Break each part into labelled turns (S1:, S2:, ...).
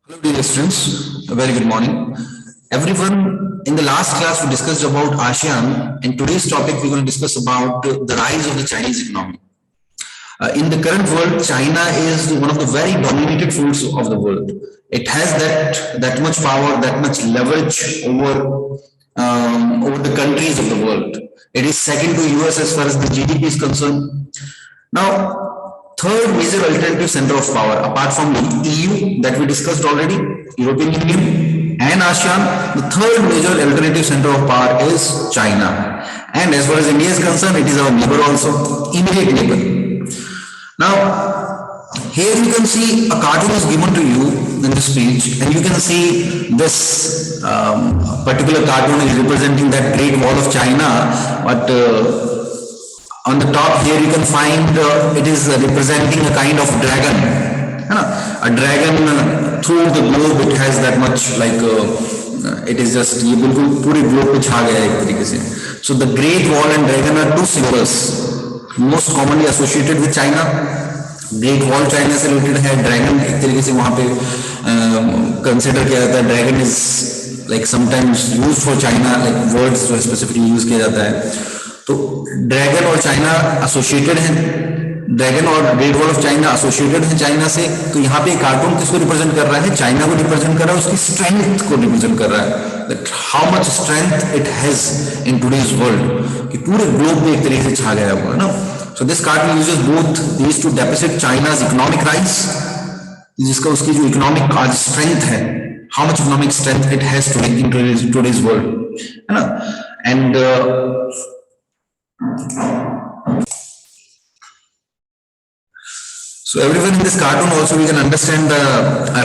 S1: Hello dear students, a very good morning. Everyone, in the last class we discussed about ASEAN. In today's topic we're going to discuss about the rise of the Chinese economy. In the current world, China is one of the very dominated force of the world. It has that much power, that much leverage over the countries of the world. It is second to US as far as the GDP is concerned. Now, third major alternative center of power, apart from the EU that we discussed already, European Union and ASEAN, the third major alternative center of power is China. And as far as India is concerned, it is our neighbor also, immediate neighbor. Now, here you can see a cartoon is given to you in this speech, and you can see this particular cartoon is representing that Great Wall of China, but on the top here you can find it is representing a kind of dragon. A dragon through the globe, it has that much like it is just ये बिल्कुल पूरे globe पे छा गया है एक तरीके से. So the Great Wall and dragon are two symbols most commonly associated with China. Great Wall China से related है, dragon एक तरीके से वहाँ पे consider किया जाता है. Dragon is like sometimes used for China, like words जो specifically use किया जाता है. तो ड्रैगन और चाइना एसोसिएटेड है, ड्रैगन और great wall of China associated है चाइना से. तो यहाँ पे कार्टून किसको रिप्रेजेंट कर रहा है? चाइना को रिप्रेजेंट कर रहा है, उसकी स्ट्रेंथ को रिप्रेजेंट कर रहा है, that how much strength it has in today's world, कि पूरे ग्लोब में एक तरीके से छा गया हुआ है ना. So this cartoon uses both these two depict China's economic rise, जिसका उसकी जो इकोनॉमिक आज स्ट्रेंथ है, how much economic strength it has today in today's world, है ना. And so everyone in this cartoon also we can understand the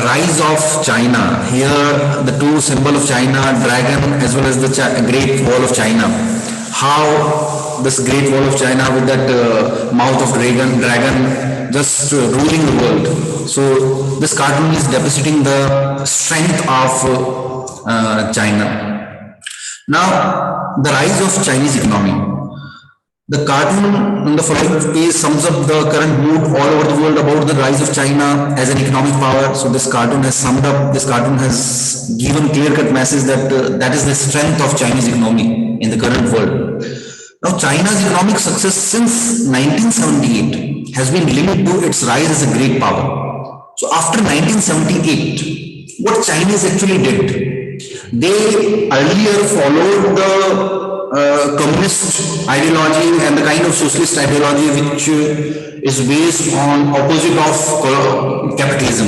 S1: rise of China. Here the two symbol of China, dragon as well as the Great Wall of China. How this Great Wall of China with that mouth of dragon just ruling the world. So this cartoon is depicting the strength of China. Now the rise of Chinese economy. The cartoon on the following page sums up the current mood all over the world about the rise of China as an economic power. So this cartoon has summed up, this cartoon has given clear-cut message that that is the strength of Chinese economy in the current world. Now China's economic success since 1978 has been linked to its rise as a great power. So after 1978, what Chinese actually did, they earlier followed the communist ideology and the kind of socialist ideology which is based on opposite of capitalism,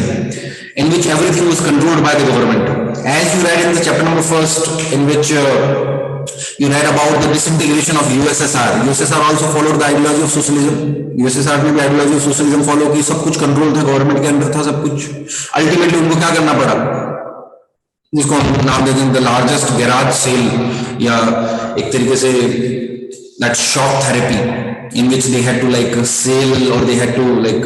S1: in which everything was controlled by the government. As you read in the chapter number 1, in which you read about the disintegration of USSR. USSR also followed the ideology of socialism. USSR ने भी ideology of socialism follow की, सब कुछ control था, government के अंदर था सब कुछ. अल्टीमेटली उनको क्या करना पड़ा, जिसको हम नाम देते हैं द लार्जेस्ट गैराज सेल, या एक तरीके से that shock therapy, in which they had to like sell और they had to like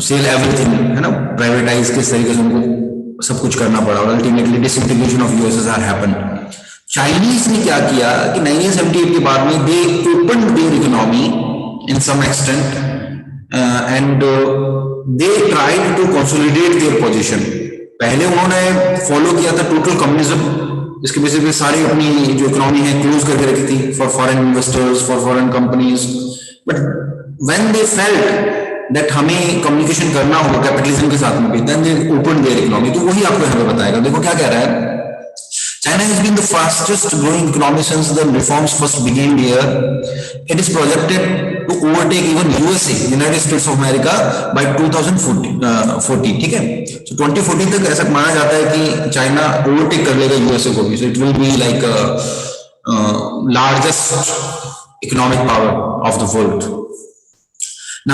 S1: sell everything, है ना, प्राइवेटाइज किस तरीके से उनको सब कुछ करना पड़ा, और ultimately disintegration of USSR happened. Chinese ने क्या किया कि 1978 के बाद में they open their economy in some extent and they tried to consolidate their position. पहले उन्होंने फॉलो किया था टोटल कम्युनिज्म, इसके बेसिस पे सारी अपनी जो इकोनॉमी है क्लोज करके रखी थी for foreign investors, for foreign companies. But when they felt that हमें कम्युनिकेशन करना होगा कैपिटलिज्म के साथ में, then they open their economy. तो वही आपको हमें बताएगा. देखो क्या कह रहा है. China has been the fastest growing economy since the reforms first began here. It is projected to overtake even USA, United States of America, by 2040. ठीक है. So 2040 तक ऐसा माना जाता है कि चाइना ओवरटेक कर लेगा यूएसए को भी. So it will be like largest economic power of the world.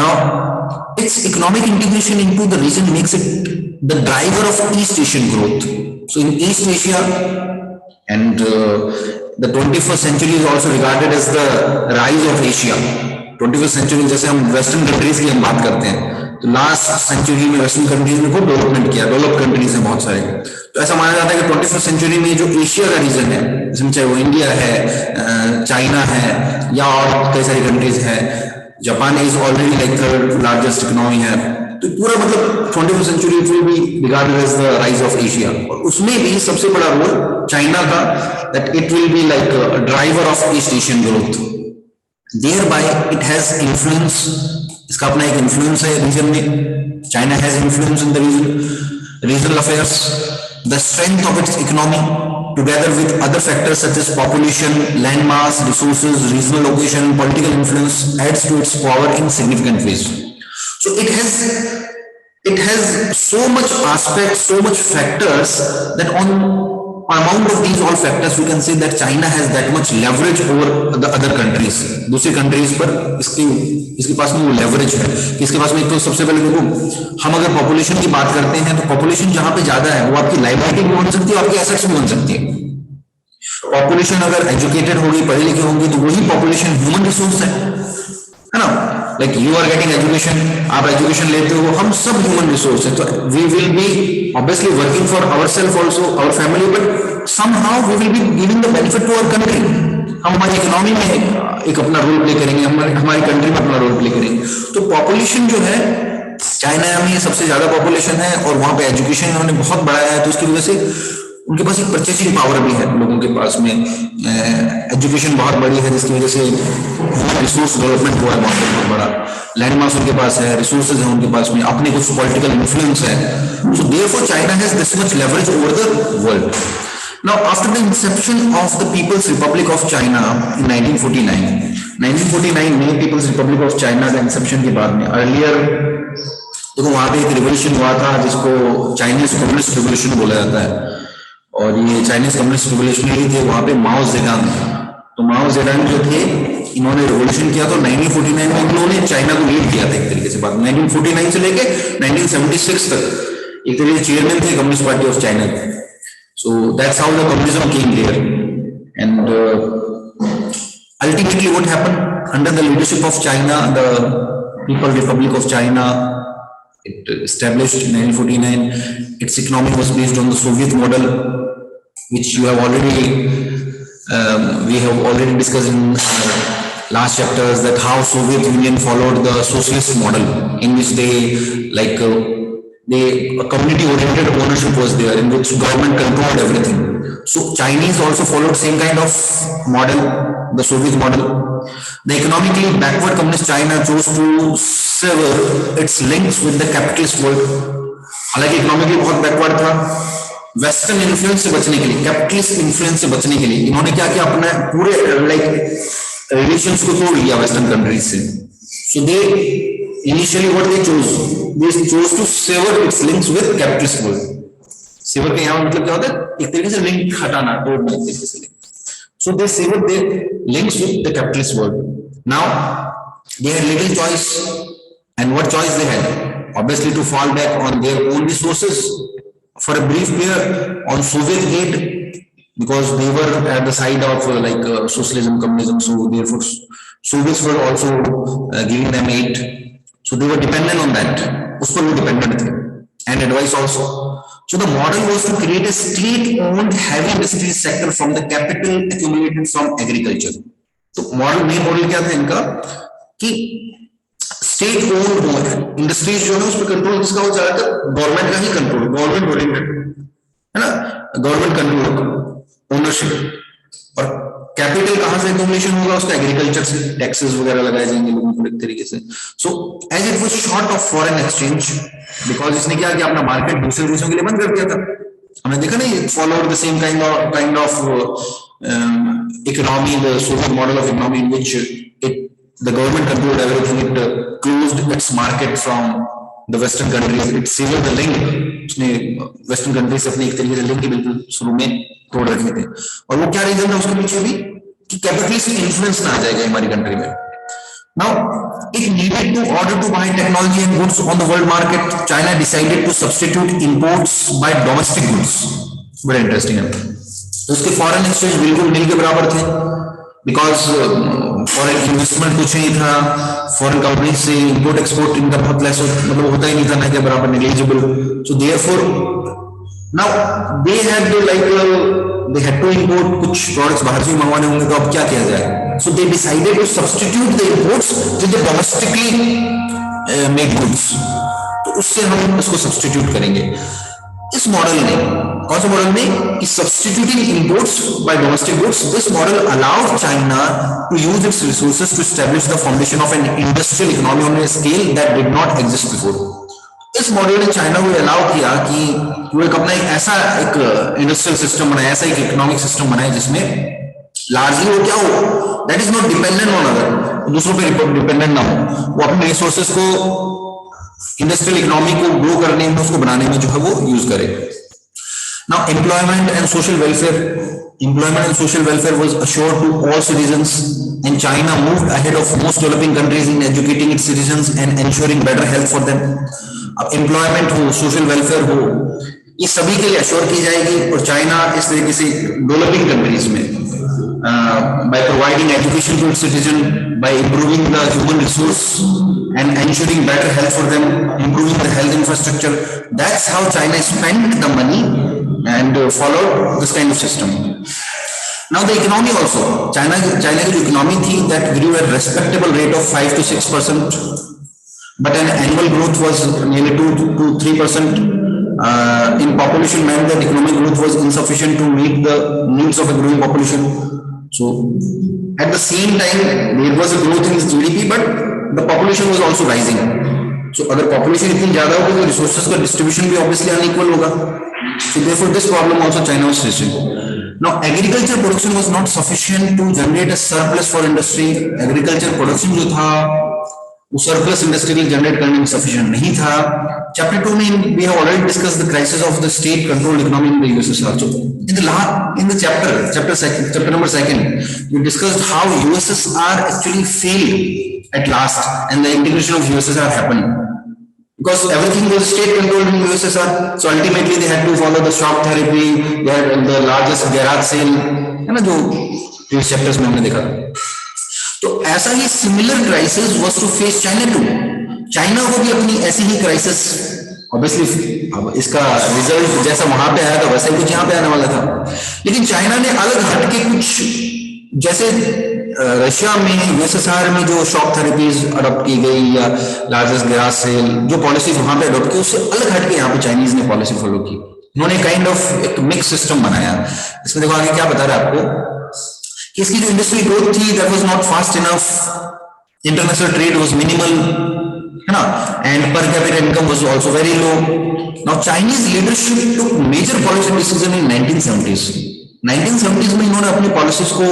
S1: Now, its economic integration into the region makes it the driver of East Asian growth. So in East Asia, and the 21st century is also regarded as the rise of Asia. 21st century जैसे हम western countries की हम बात करते हैं, तो last century में western countries में खूब डेवलपमेंट किया, डेवलप कंट्रीज हैं बहुत सारे. तो ऐसा माना जाता है कि 21st सेंचुरी में जो एशिया का रीजन है, जिसमें चाहे वो इंडिया है, चाइना है, या और कई सारी कंट्रीज है, Japan is already like third largest economy है, तो पूरा मतलब 21st century it will be regarded as the rise of Asia, और उसमें भी सबसे बड़ा रोल चाइना का, that it will be like driver of East Asian growth, thereby it has influence, इसका अपना एक इन्फ्लुएंस है रीजन में, China has influence in the regional affairs, the strength of its economy together with other factors such as population, land mass, resources, regional location, political influence adds to its power in significant ways. So it has so much aspects, so much factors that on amount of these all factors we can say that China has that much leverage over the other countries. दूसरी countries पर इसके पास में वो leverage है कि इसके पास में, तो सबसे पहले देखो हम अगर population की बात करते हैं तो population जहां पे ज्यादा है वो आपकी liability भी बन सकती है, आपकी assets भी बन सकती है। पॉपुलेशन अगर एजुकेटेड होगी, पढ़ी लिखी होंगी, तो वही पॉपुलेशन ह्यूमन रिसोर्स है ना, like you are getting education, आप एजुकेशन लेते हो, हम सब ह्यूमन रिसोर्स है, तो we will be obviously working for ourselves also, our family, but somehow we will be giving the benefit to our country, हम हमारी इकोनॉमी में एक अपना रोल प्ले करेंगे, हमारी कंट्री में अपना रोल प्ले करेंगे। तो पॉपुलेशन जो है चाइना में सबसे ज्यादा पॉपुलेशन है, और वहां पे एजुकेशन उन्होंने बहुत बढ़ाया है, तो उसकी वजह से उनके पास एक परचेसिंग पावर भी है लोगों के पास में, एजुकेशन बहुत बड़ी है, जिसकी वजह से रिसोर्स डेवलपमेंट हुआ है बहुत बड़ा, लैंड मास उनके पास है, रिसोर्सेज है उनके पास में, अपने कुछ पॉलिटिकल इन्फ्लुएंस है, so therefore China has this much leverage over the world. Now after the inception of the People's Republic of China in 1949 में, पीपल्स रिपब्लिक ऑफ चाइना का इंसेप्शन के बाद में, अर्लियर देखो वहां पे एक रिवोल्यूशन हुआ था जिसको चाइनीज कम्युनिस्ट रिवोल्यूशन बोला जाता है, और ये चाइनीज कम्युनिस्ट रिवोल्यूशनरी थे, वहां पे माओ जेडंग, तो माओ जेडंग जो थे इन्होंने रिवोल्यूशन किया, तो 1949 में इन्होंने चाइना को लीड किया था एक तरीके से, बात 1949 से लेके 1976 तक एक तरीके से चेयरमैन थे Communist Party of China. So that's how the communism came there, and ultimately what happened under the leadership of China, the People Republic of China, it established in 1949. Its economy was based on the Soviet model, which you have already we have already discussed in last chapters, that how Soviet Union followed the socialist model, in which they like a community oriented ownership was there, in which government controlled everything. So Chinese also followed same kind of model, the Soviet model. The economically backward communist China chose to sever its links with the capitalist world. हालांकि economically बहुत backward था, western influence से बचने के लिए, capitalist influence से बचने के लिए इन्होंने क्या किया, अपने पूरे लाइक रिलेशंस को तोड़ लिया वेस्टर्न कंट्रीज से। So they initially what they chose to sever its links with capitalist world. Sever का यहाँ मतलब क्या होता है, एक तरीके से लिंक हटाना, तोड़ना एक तरीके से। So they severed their links with the capitalist world. Now they had little choice, and what choice they had? Obviously to fall back on their own resources for a brief period on Soviet aid, because they were at the side of socialism, communism. So therefore Soviets were also giving them aid. So they were dependent on that. उस पर वो dependent थे, and advice also. So the model was to create a state-owned heavy industry sector from the capital accumulated from agriculture. तो model क्या था इनका कि state owned हो, इंडस्ट्रीज जो है उस पर कंट्रोल किसका हो, ज्यादातर गवर्नमेंट का ही कंट्रोल, गवर्नमेंट ओरिएंटेड है ना, गवर्नमेंट कंट्रोल ओनरशिप, और कैपिटल कहां से एक्यूमुलेशन होगा, उसका एग्रीकल्चर से टैक्सेस वगैरह लगाए जाएंगे लोगों को एक तरीके से। So as it was short of foreign exchange, because इसने क्या किया, अपना मार्केट दूसरे देशों के लिए बंद कर दिया था। हमने देखा नहीं, followed the same kind of economy, the Soviet model of economy, in which the government controlled everything, it closed its market from the western countries, it severed the link, उसने western countries से अपने एक तरीके से link बिल्कुल शुरू में तोड़ रखे थे। और वो क्या रीजन था उसके पीछे भी, कि कैपिटलिस्ट इन्फ्लुएंस ना आ जाएगा हमारी कंट्री में। Now it needed to order to buy technology and goods on the world market, China decided to substitute imports by domestic goods। बड़ा इंटरेस्टिंग है। तो उसके फॉरेन एक्सचेंज बिल्कुल नील के बराबर थे, बिकॉज फॉरेन इन्वेस्टमेंट कुछ नहीं था, फॉरेन कंपनी से इंपोर्ट एक्सपोर्ट इनका बहुत लेस मतलब होता ही नहीं था, ना के बराबर negligible. So therefore now they had to import कुछ प्रोडक्ट्स बाहर से मंगवाने होंगे, तो अब क्या किया जाए, So they decided to substitute the imports with the domestically made goods. तो उससे हम इसको सब्सटीट्यूट करेंगे. इस मॉडल ने, कौन सा मॉडल में, कि substituting imports by domestic goods, this model allowed China to use its resources to establish the foundation of an industrial economy on a scale that did not exist before. इस model ने China को allow किया कि वो एक अपना एक ऐसा एक इंडस्ट्रियल सिस्टम बनाए, ऐसा एक इकोनॉमिक सिस्टम बनाए जिसमें लार्जली वो क्या हो, that is not dependent on other, दूसरों पे डिपेंडेंट ना हो, वो अपने रिसोर्सेज को इंडस्ट्रियल इकोनॉमी को ग्रो करने में, उसको बनाने में जो है वो यूज करे. Now employment and social welfare was assured to all citizens and China moved ahead of most developing countries in educating its citizens and ensuring better health for them. अब एम्प्लॉयमेंट हो, सोशल वेलफेयर हो, ये सभी के लिए assure की जाएगी. और चाइना इस तरीके से डेवलपिंग कंट्रीज में by providing education to its citizen, by improving the human resource and ensuring better health for them, improving the health infrastructure. That's how China spent the money and followed this kind of system. Now the economy also, China की जो economy थी, that grew at respectable rate of 5 to 6%, but an annual growth was nearly 2 to 3%. In population meant that economic growth was insufficient to meet the needs of a growing population. So at the same time there was a growth in GDP, but the population was also rising. So अगर population इतनी ज्यादा होगी तो resources का distribution भी obviously unequal होगा. So therefore this problem also China was facing. Now agriculture production was not sufficient to generate a surplus for industry. Agriculture production जो था वो surplus industry के generate करने में sufficient नहीं था. Chapter 2 में we have already discussed the crisis of the state controlled economy in the USSR. So in the chapter number 2, we discussed how USSR actually failed at last and the integration of USSR happened. Because everything was state controlled in USSR. So ultimately they had to follow the shock therapy, they had the largest garage sale, है ना, जो previous chapters में हमने देखा. तो ऐसा ही similar crisis was to face China too. China को भी अपनी ऐसी ही क्राइसिस, ऑब्वियसली अब इसका रिजल्ट जैसा वहां पे आया था वैसा ही कुछ यहाँ पे आने वाला था, लेकिन चाइना ने अलग हटके कुछ, जैसे रशिया में यूएसएसआर में जो शॉक थेरेपीज अडॉप्ट की गई या लार्जेस्ट गैस सेल जो पॉलिसीज वहां पे अडॉप्ट की, उससे अलग हटके यहाँ पे चाइनीज ने पॉलिसी फॉलो की. उन्होंने काइंड ऑफ एक मिक्स सिस्टम बनाया. इसमें देखो आगे क्या बता रहा है आपको कि इसकी जो इंडस्ट्री ग्रोथ थी that was not fast enough, international trade was minimal, है ना, and per capita income was also very low. Now Chinese leadership took major policy decision in 1970s. 1970s में इन्होंने अपनी पॉलिसीज को,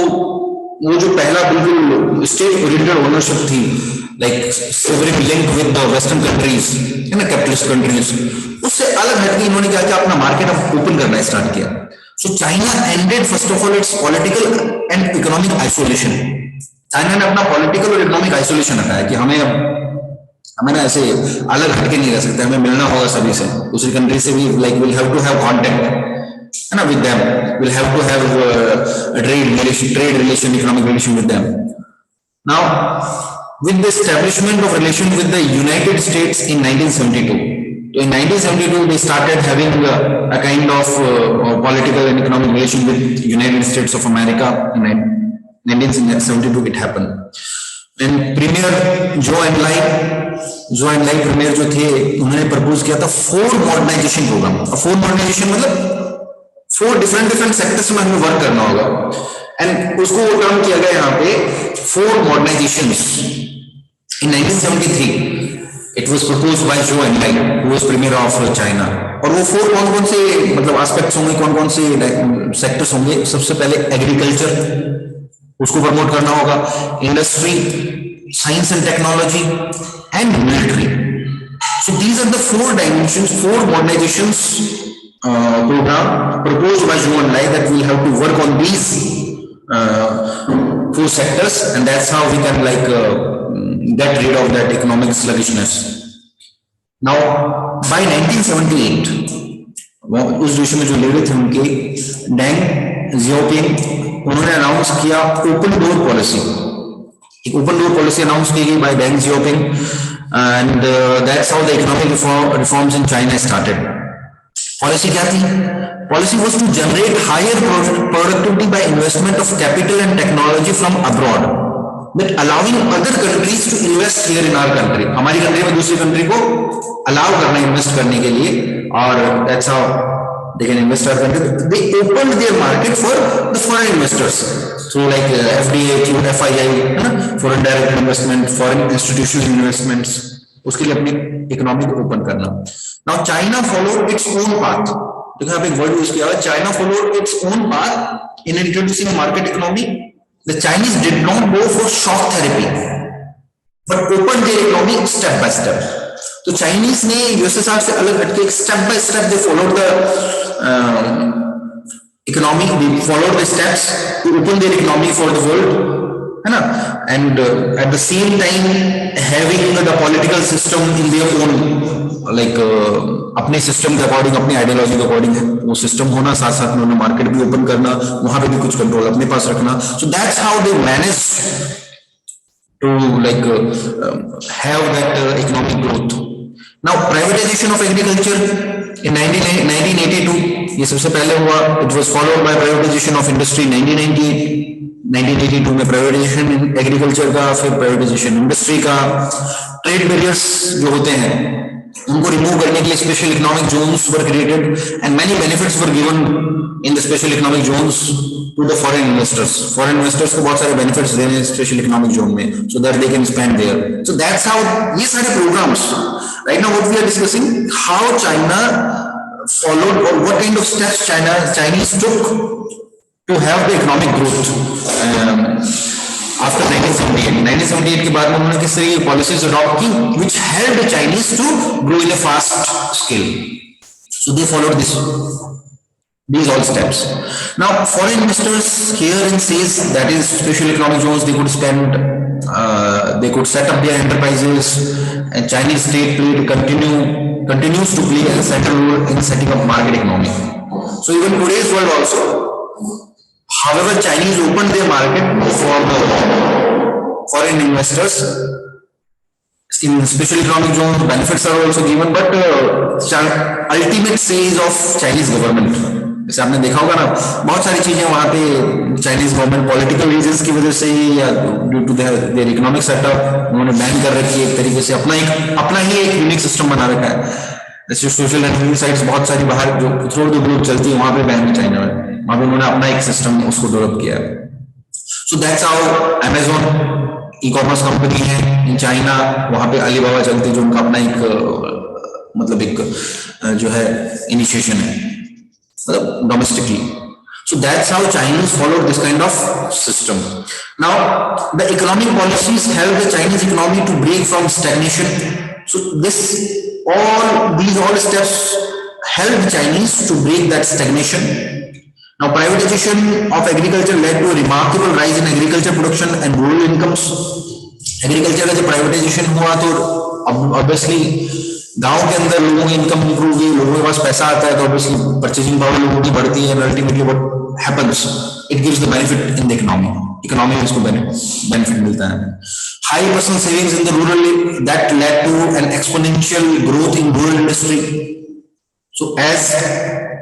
S1: वो जो पहला बिल्कुल स्टेट ओरिएंटेड ओनरशिप थी, like sovereign link with the western countries, है ना, कैपिटलिस्ट कंट्रीज, उससे अलग हटके इन्होंने क्या किया, अपना मार्केट ओपन करना स्टार्ट किया. So China ended first of all its political and economic isolation. China ने अपना पॉलिटिकल और इकोनॉमिक आइसोलेशन हटाया कि हमें ना ऐसे अलग हटके नहीं रह सकते, हमें मिलना होगा सभी से, दूसरी कंट्री से भी, like will have to have contact, है ना, with them, will have to have trade relation, economic relation with them. Now with the establishment of relation with the United States in 1972. So in 1972, they started having a kind of political and economic relation with United States of America. In 1972, it happened. And Premier Zhou Enlai Premier जो थे, उन्होंने propose किया था 4 modernisation programme. 4 modernisation मतलब 4 different sectors में हमें work करना होगा. एंड उसको वो टर्म किया गया यहाँ पे 4 मॉडर्नाइजेशंस. In 1973. It was proposed by Zhou Enlai, who was Premier of China. और वो 4 कौन-कौन से मतलब एस्पेक्ट्स होंगे, कौन-कौन से सेक्टर्स होंगे. सबसे पहले एग्रीकल्चर, उसको प्रमोट करना होगा, industry, science and technology and military. So these are the 4 dimensions, 4 modernizations program proposed by Zhou Enlai that we will have to work on these 4 sectors, and that's how we can get rid of that economic sluggishness. Now by 1978, उस देश में जो leader थे उनके Deng Xiaoping, उन्होंने announce किया open door policy. एक open door policy announce की गई by Deng Xiaoping, and that's how the economic reforms in China started. Policy क्या थी? policy was to generate higher productivity by investment of capital and technology from abroad, but allowing other countries to invest here in our country. हमारी country में दूसरी country को allow करना invest करने के लिए, और that's how they can invest our country. They opened their market for the foreign investors. So like FDI, FII, foreign direct investment, foreign institutional investments, उसके लिए अपनी इकोनॉमी को ओपन करना. Now China followed its own path. देखो यहाँ पे एक word use किया है, China followed its own path in introducing market economy. The Chinese did not go for shock therapy, but opened their economy step by step. तो Chinese ने USSR से अलग हटके step by step they followed the economy, they followed the steps to open their economy for the world, है ना, and at the same time having the political system in their own, like अपने system के according, अपनी ideology के according वो system होना, साथ साथ में उन्हें मार्केट भी ओपन करना, वहां पे भी कुछ कंट्रोल अपने पास रखना. सो that's how they manage to like have that economic growth. Now privatization of agriculture in 1982 ये सबसे पहले हुआ. It was followed by privatization of industry 1982 में privatization in agriculture का, फिर privatization industry का. Trade barriers जो होते हैं उनको रिमूव करने के लिए special economic zones were created and many benefits were given in the special economic zones to the foreign investors. Foreign investors को बहुत सारे बेनिफिट्स देने स्पेशल इकोनॉमिक जोन में, so that they can spend there. So that's how ये सारे programs right now what we are discussing, how China followed or what kind of steps Chinese took to have the economic growth after 1978. 1978 के बाद में उन्होंने किस तरह की policies adopt की which helped the Chinese to grow in a fast scale. So they followed these all steps. Now foreign investors herein says that is special economic zones, they could spend, they could set up their enterprises, and Chinese state continues to play a central role in setting up market economy. So even today's world also, however, Chinese opened their market for the foreign investors in special economic zones. Benefits are also given, but ultimate say is of Chinese government. जैसे आपने देखा होगा ना, बहुत सारी चीजें वहां पे चाइनीज गवर्नमेंट पॉलिटिकल रीजंस की वजह से ही या due to their economic setup उन्होंने बैन कर रखी है. एक तरीके से अपना ही एक यूनिक सिस्टम बना रखा है. जैसे सोशल नेटवर्किंग साइट्स बहुत सारी बाहर जो थ्रू द ग्लोब चलती है, वहां पे बैन है चाइना में, वहां पे उन्होंने अपना एक सिस्टम उसको डेवलप किया है. सो that's how Amazon e commerce company है इन चाइना, वहां पे अलीबाबा चलती है जो उनका अपना एक मतलब एक जो है इनिशिएशन है मतलब domestically. So that's how Chinese followed this kind of system. Now the economic policies help the Chinese economy to break from stagnation. So these all steps help Chinese to break that stagnation. Now privatization of agriculture led to a remarkable rise in agriculture production and rural incomes. Agriculture का जब privatization हुआ तो obviously गांव के अंदर लोगों की income improve हुई, लोगों के पास पैसा आता है तो ऑब्वियसली परचेजिंग पावर लोगों की बढ़ती है, ultimately what happens, it gives the benefit in the economy में इसको बेनिफिट मिलता है. High personal savings in the rural, that led to an exponential growth in rural industry. So as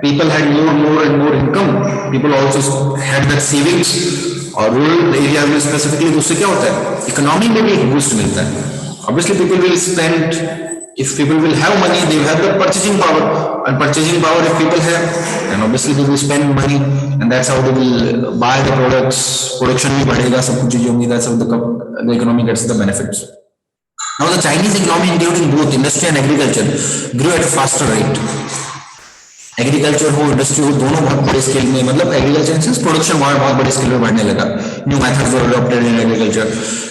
S1: people had more and more income, people also had that savings. और rural area में specifically तो उससे क्या होता है, economy में भी एक बूस्ट मिलता है. Obviously people will spend, if people will have money, they will have the purchasing power, and purchasing power if people have, then obviously they will spend money, and that's how they will buy the products. Production भी बढ़ेगा, सब कुछ चीजें होंगी, that's how the economy gets the benefits. Now the Chinese economy, including both industry and agriculture, grew at a faster rate. Agriculture हो industry हो दोनों बहुत बड़े स्केल में, मतलब एग्रीकल्चर प्रोडक्शन वहां बहुत बड़े स्केल में बढ़ने लगा. New methods were adopted in agriculture.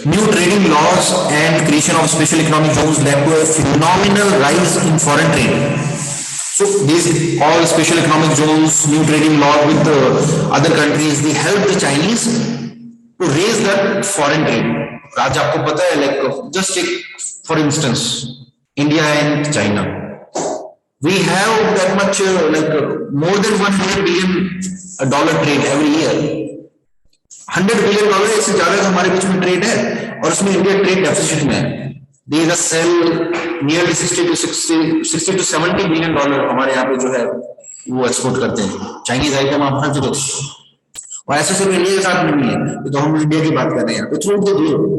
S1: New trading laws and creation of special economic zones led to a phenomenal rise in foreign trade. So these all special economic zones, new trading law with other countries, they help the Chinese to raise that foreign trade. आज आपको पता है, like just take for instance India and China. We have that much like more than $100 billion trade every year. $100 billion इससे ज्यादा हमारे बीच में trade है, और उसमें इंडिया ट्रेड डेफिसिट में है. They just sell nearly $60 to $70 billion हमारे यहाँ पे जो है वो एक्सपोर्ट करते हैं, चाइनीज आइटम आप हर जगह। और ऐसा सिर्फ इंडिया के साथ नहीं है, तो हम इंडिया की बात कर रहे हैं, through the globe.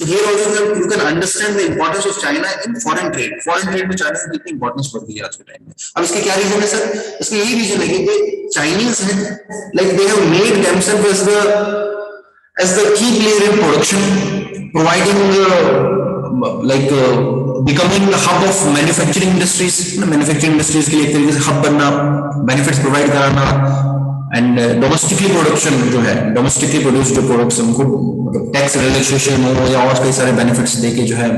S1: So here also you can understand the importance of China in foreign trade. Foreign trade में चाइना की कितनी इंपॉर्टेंस बढ़ गई है आज के टाइम में। अब इसके क्या रीजन है सर? इसके यही रीजन है कि चाइनीज है, like they have made themselves as the key player in production, providing becoming the hub of manufacturing industries. Manufacturing industries के लिए एक तरीके से hub बनना, benefits provide कराना, एंड डोमेस्टिकली प्रोडक्शन जो है, डोमेस्टिकली प्रोड्यूस्ड जो प्रोडक्ट्स उनको टैक्स रिलैक्सेशन हो या और कई सारे बेनिफिट्स देके जो है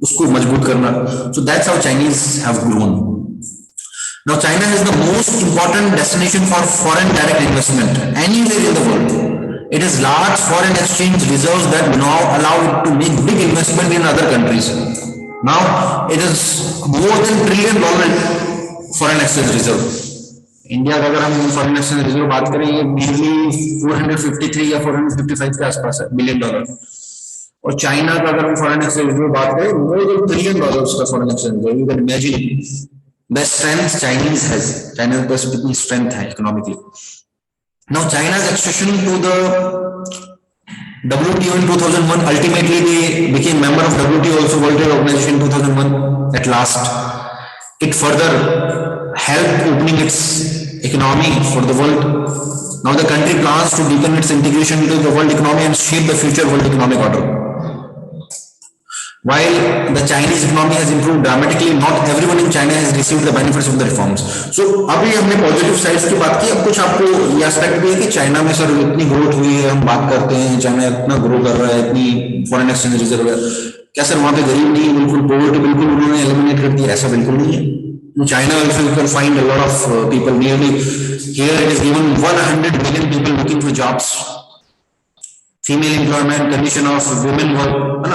S1: उसको मजबूत करना। सो that's how Chinese have grown. Now China is the most important destination for foreign direct investment anywhere in the world. It has large foreign exchange reserves that now allow it to make big investment in other countries. Now it is more than $1 trillion foreign exchange reserve. India का अगर हम foreign exchange reserve बात करें, ये nearly 453 या 455 के आसपास है $1 बिलियन। और चाइना का अगर हम फॉरेन एक्सचेंज रिजर्व बात करें, मोर देन $1 ट्रिलियन का foreign exchange reserve. You can imagine the strength Chinese has, China के पास कितनी स्ट्रेंथ है economically. Now चाइना's accession to the WTO in 2001, ultimately they became member of WTO, also World Trade Organization in 2001 at last. It further helped opening its economy for the world. Now the country plans to deepen its integration into the world economy and shape the future world economic order. While the Chinese economy has improved dramatically, not everyone in China has received the benefits of the reforms. So अभी हमने positive sides की बात की, अब कुछ आपको ये aspect भी है कि चाइना में सर इतनी ग्रोथ हुई है, हम बात करते हैं चाइना इतना ग्रो कर रहा है, इतनी फॉरेन एक्सचेंज रिजर्व है, क्या सर वहां पे गरीब नहीं, बिल्कुल पॉवर्टी बिल्कुल उन्होंने एलिमिनेट कर दिया? ऐसा बिल्कुल नहीं है। China also you can find a lot of people, nearly here it is given 100 million people looking for jobs. Female employment, condition of women work,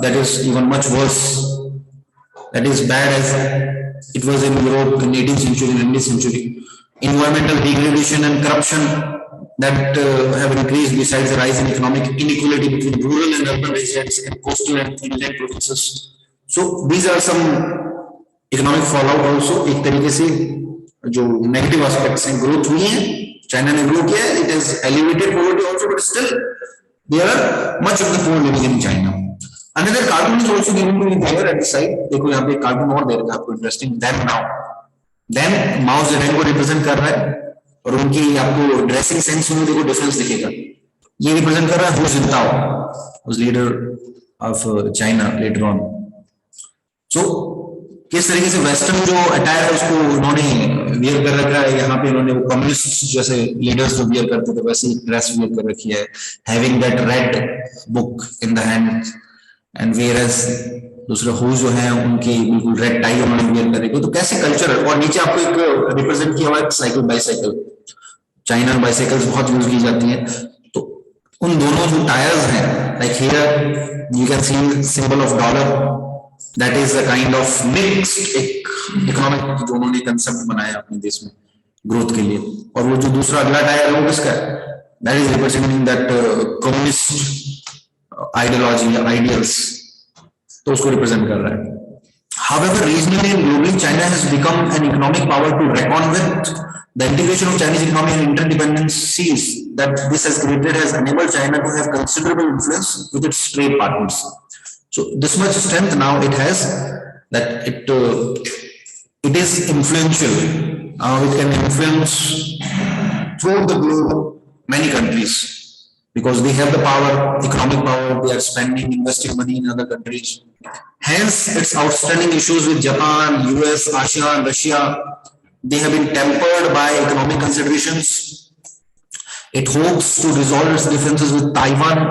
S1: that is even much worse. That is bad as it was in Europe in 18th century, 19th century. Environmental degradation and corruption that have increased besides the rise in economic inequality between rural and urban residents and coastal and inland provinces. So these are some economic fallout also, एक तरीके से जो negative aspects हैं। Growth हुई है, China ने grow किया है, it is elevated poverty also, but still there are much of the poor living in China. Another cartoon is also given to you here at the side. देखो यहाँ पे एक कार्टून और दे रखा है आपको इंटरेस्टिंग, देन नाउ। देन माओ जेडुंग को represent कर रहा है और उनकी आपको ड्रेसिंग सेंस में देखो डिफरेंस दिखेगा। ये रिप्रेजेंट कर रहा है Hu Jintao, was leader of China later on. So किस तरीके से वेस्टर्न जो अटायर है उसको उन्होंने वियर कर रखा है, यहाँ पे उन्होंने वो कम्युनिस्ट जैसे लीडर्स जो वियर करते थे वैसी ड्रेस वियर कर रखी है, having that red book in the hand, and whereas दूसरे हु जो है उनकी बिल्कुल रेड टाई उन्होंने वियर कर रखी है। तो कैसे कल्चर है। और नीचे आपको एक रिप्रेजेंट किया हुआ है साइकिल, बाईसाइकिल। चाइना में बाईसाइकिल्स बहुत यूज की जाती है, तो उन दोनों जो टायर्स हैं, like here you can see symbol of dollar, that is a kind of mixed economic जो उन्होंने कंसेप्ट बनाया अपने देश में ग्रोथ के लिए। और वो जो दूसरा अगला टायर है वो किसका है? that is representing that communist ideology या ideals, तो उसको रिप्रेजेंट कर रहा है। However, regionally and globally, China has become an economic power to reckon with. The integration of Chinese economy and interdependencies that this has created has enabled China to have considerable influence with its trade partners. So this much strength now it has that it is influential. It can influence throughout the globe many countries because they have the power, economic power. They are spending, investing money in other countries. Hence, its outstanding issues with Japan, US, ASEAN, Russia, they have been tempered by economic considerations. It hopes to resolve its differences with Taiwan,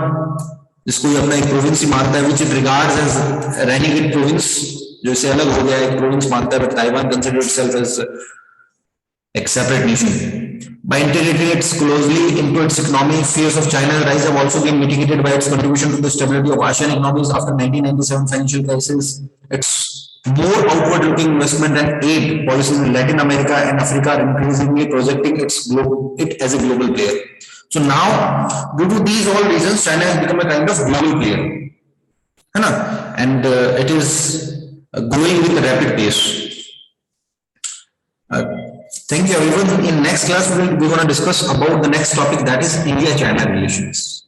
S1: जिसको ये अपना एक province ही मानता है, which it regards as renegade province, जो इसे अलग हो गया एक प्रोविंस मानता है, but Taiwan considers itself as a separate nation. By integrating it closely into its economy, fears of China's rise have also been mitigated by its contribution to the stability of ASEAN economies after 1997 financial crisis. Its more outward-looking investment and aid policies in Latin America and Africa are increasingly projecting it as a global player. So now, due to these all reasons, China has become a kind of global player, है ना? And it is growing with a rapid pace. Thank you everyone. In next class, we're going to discuss about the next topic, that is India-China relations.